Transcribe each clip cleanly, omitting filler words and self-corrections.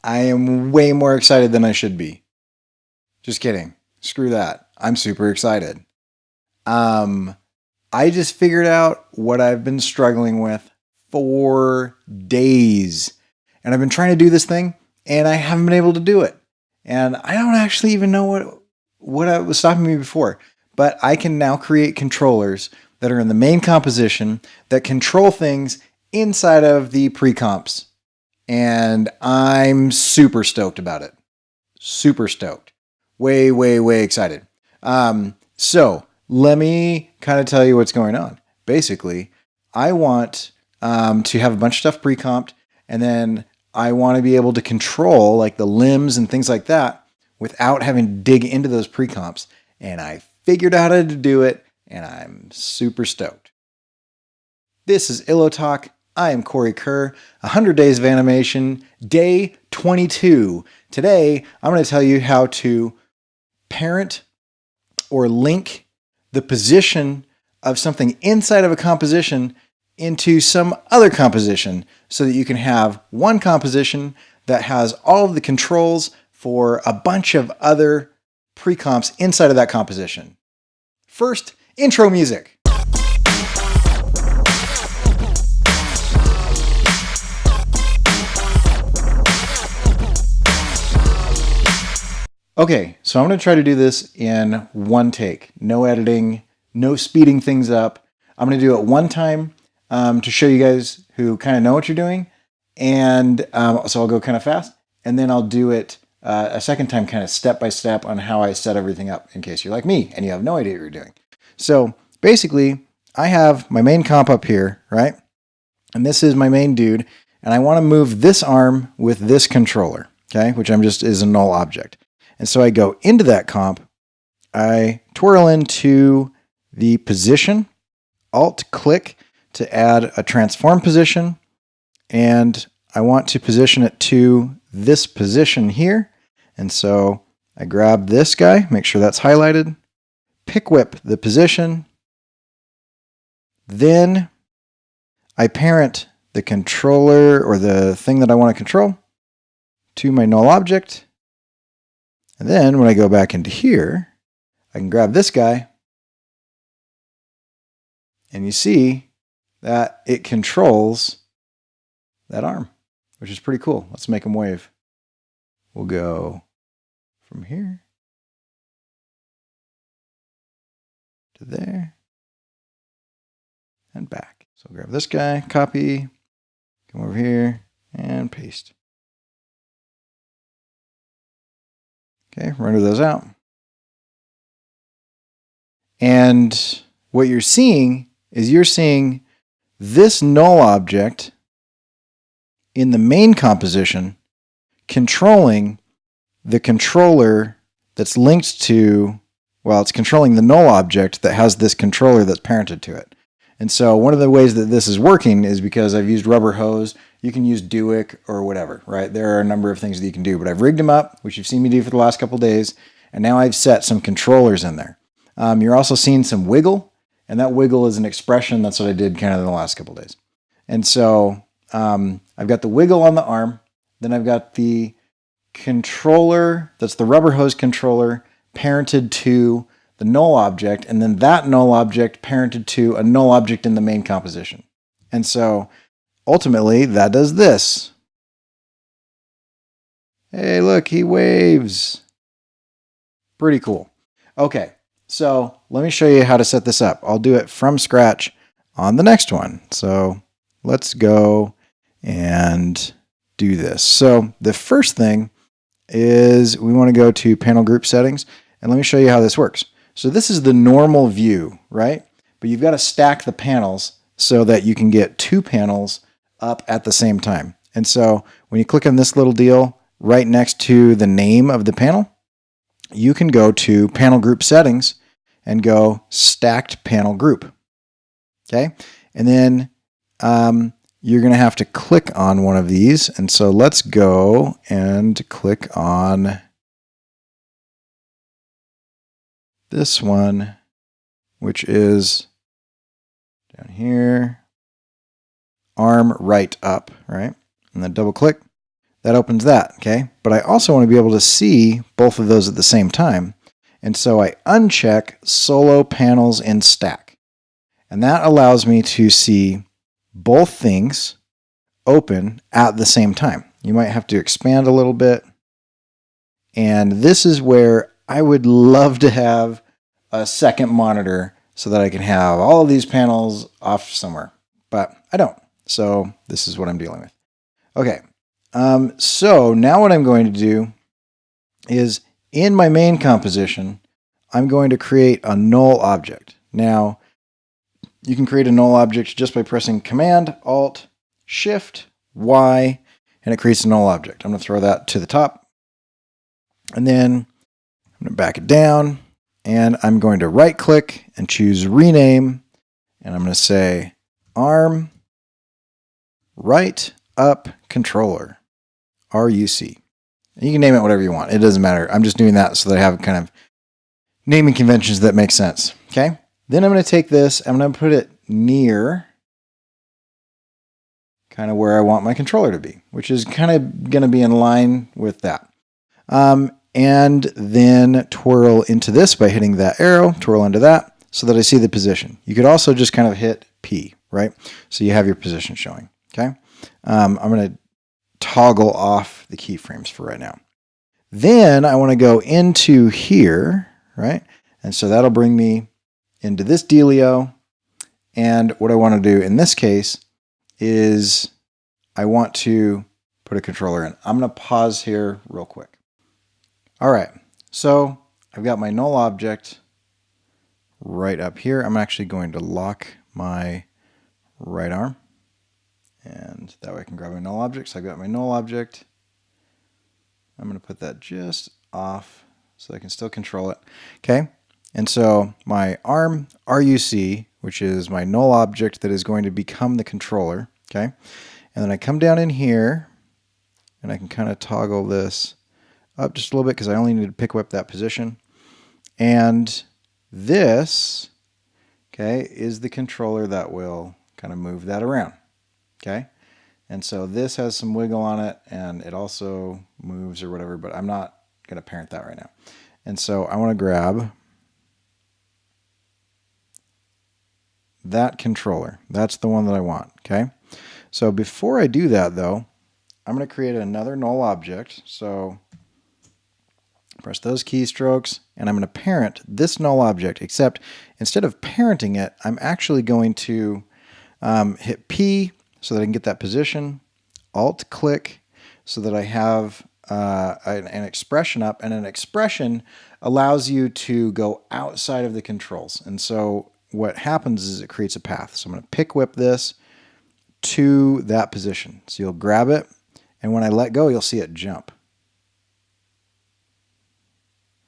I am way more excited than I should be. Just kidding. Screw that. I'm super excited. I just figured out what I've been struggling with for days. And I've been trying to do this thing and I haven't been able to do it. And I don't actually even know what was stopping me before. But I can now create controllers that are in the main composition that control things inside of the pre-comps. And I'm super stoked about it. Super stoked. Way, way, way excited. So let me kind of tell you what's going on. Basically, I want to have a bunch of stuff pre-comped, and then I want to be able to control like the limbs and things like that without having to dig into those pre-comps. And I figured out how to do it, and I'm super stoked. This is Illo Talk. I am Cory Kerr, 100 Days of Animation, day 22. Today, I'm going to tell you how to parent or link the position of something inside of a composition into some other composition so that you can have one composition that has all of the controls for a bunch of other pre-comps inside of that composition. First, intro music. Okay, so I'm going to try to do this in one take. No editing, no speeding things up. I'm going to do it one time to show you guys who kind of know what you're doing. And so I'll go kind of fast. And then I'll do it a second time kind of step by step on how I set everything up in case you're like me and you have no idea what you're doing. So basically, I have my main comp up here, right? And this is my main dude. And I want to move this arm with this controller, okay? Which is a null object. And so I go into that comp, I twirl into the position, Alt-click to add a transform position, and I want to position it to this position here. And so I grab this guy, make sure that's highlighted, pick whip the position, then I parent the controller or the thing that I want to control to my null object. And then when I go back into here, I can grab this guy, and you see that it controls that arm, which is pretty cool. Let's make him wave. We'll go from here to there and back. So grab this guy, copy, come over here, and paste. Okay, render those out. And what you're seeing is this null object in the main composition controlling the controller that's linked to, well, it's controlling the null object that has this controller that's parented to it. And so one of the ways that this is working is because I've used rubber hose. You can use Duick or whatever, right? There are a number of things that you can do, but I've rigged them up, which you've seen me do for the last couple of days, and now I've set some controllers in there. You're also seeing some wiggle, and that wiggle is an expression. That's what I did kind of in the last couple of days. And so I've got the wiggle on the arm, then I've got the controller, that's the rubber hose controller, parented to the null object, and then that null object parented to a null object in the main composition. And so ultimately that does this. Hey, look, he waves. Pretty cool. Okay, so let me show you how to set this up. I'll do it from scratch on the next one. So let's go and do this. So the first thing is we want to go to panel group settings, and let me show you how this works. So this is the normal view, right? But you've got to stack the panels so that you can get two panels up at the same time. And so when you click on this little deal right next to the name of the panel, you can go to panel group settings and go stacked panel group. Okay. And then you're going to have to click on one of these. And so let's go and click on this one, which is down here, arm right up, right? And then double click. that opens that, okay? But I also want to be able to see both of those at the same time. And so I uncheck solo panels in stack. And that allows me to see both things open at the same time. You might have to expand a little bit. And this is where I would love to have a second monitor so that I can have all of these panels off somewhere, but I don't. So this is what I'm dealing with. Okay. So now what I'm going to do is in my main composition, I'm going to create a null object. Now, you can create a null object just by pressing Command, Alt, Shift, Y, and it creates a null object. I'm going to throw that to the top. And then I'm going to back it down, and I'm going to right click and choose rename, and I'm going to say arm right up controller, RUC. And you can name it whatever you want. It doesn't matter. I'm just doing that so that I have kind of naming conventions that make sense. Okay. Then I'm going to take this, I'm going to put it near kind of where I want my controller to be, which is kind of going to be in line with that. And then twirl into this by hitting that arrow, twirl into that so that I see the position. You could also just kind of hit P, right? So you have your position showing, okay? I'm going to toggle off the keyframes for right now. Then I want to go into here, right? And so that'll bring me into this dealio. And what I want to do in this case is I want to put a controller in. I'm going to pause here real quick. All right, so I've got my null object right up here. I'm actually going to lock my right arm, and that way I can grab my null object. So I've got my null object. I'm going to put that just off so I can still control it. Okay, and so my arm RUC, which is my null object that is going to become the controller. Okay, and then I come down in here, and I can kind of toggle this up just a little bit because I only need to pick up that position. And this, okay, is the controller that will kind of move that around. Okay, and so this has some wiggle on it, and it also moves or whatever, but I'm not going to parent that right now. And so I want to grab that controller. That's the one that I want. Okay, so before I do that though, I'm going to create another null object. So press those keystrokes, and I'm going to parent this null object, except instead of parenting it, I'm actually going to hit P so that I can get that position, Alt-click so that I have an expression up, and an expression allows you to go outside of the controls. And so what happens is it creates a path. So I'm going to pick whip this to that position. So you'll grab it, and when I let go, you'll see it jump.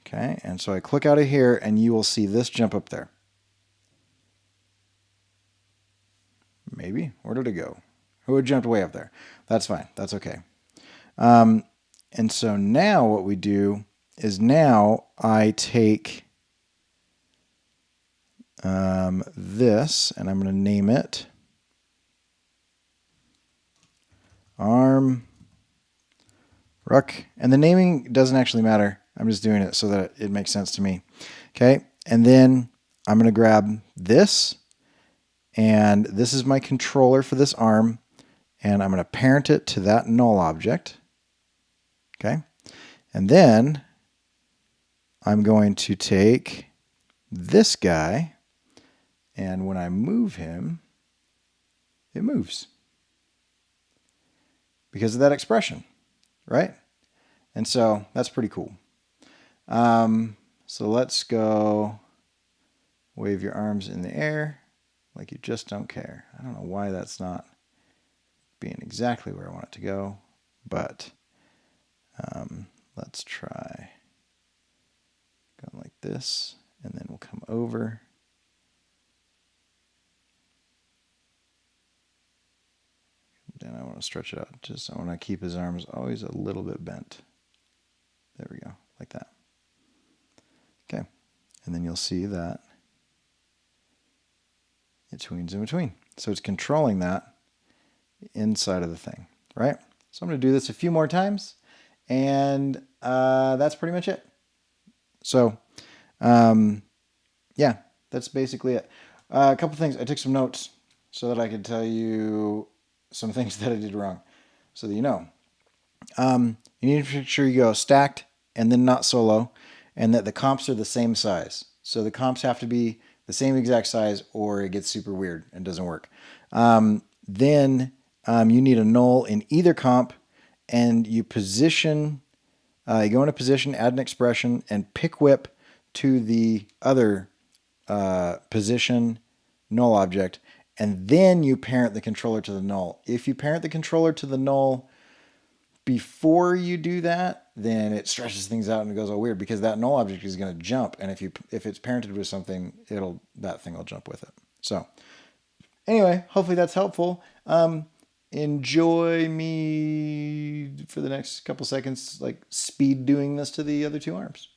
Okay, and so I click out of here, and you will see this jump up there. Maybe. Where did it go? Oh, it jumped way up there. That's fine. That's okay. And so now what we do is now I take this, and I'm going to name it arm ruck. And the naming doesn't actually matter. I'm just doing it so that it makes sense to me. Okay, and then I'm going to grab this, and this is my controller for this arm, and I'm going to parent it to that null object. Okay, and then I'm going to take this guy, and when I move him, it moves because of that expression, right? And so that's pretty cool. So let's go wave your arms in the air like you just don't care. I don't know why that's not being exactly where I want it to go, but let's try going like this, and then we'll come over. Then I want to stretch it out. Just I want to keep his arms always a little bit bent. There we go, like that. Okay, and then you'll see that it tweens in between. So it's controlling that inside of the thing, right? So I'm going to do this a few more times, and that's pretty much it. So, yeah, that's basically it. A couple things. I took some notes so that I could tell you some things that I did wrong, so that you know. You need to make sure you go stacked and then not solo, and that the comps are the same size. So the comps have to be the same exact size, or it gets super weird and doesn't work. Then you need a null in either comp, and you position. You go into position, add an expression, and pick whip to the other position null object, and then you parent the controller to the null. If you parent the controller to the null before you do that, then it stretches things out and it goes all weird, because that null object is going to jump, and if it's parented with something, that thing will jump with it. So anyway, hopefully that's helpful. Enjoy me for the next couple seconds, like speed doing this to the other two arms.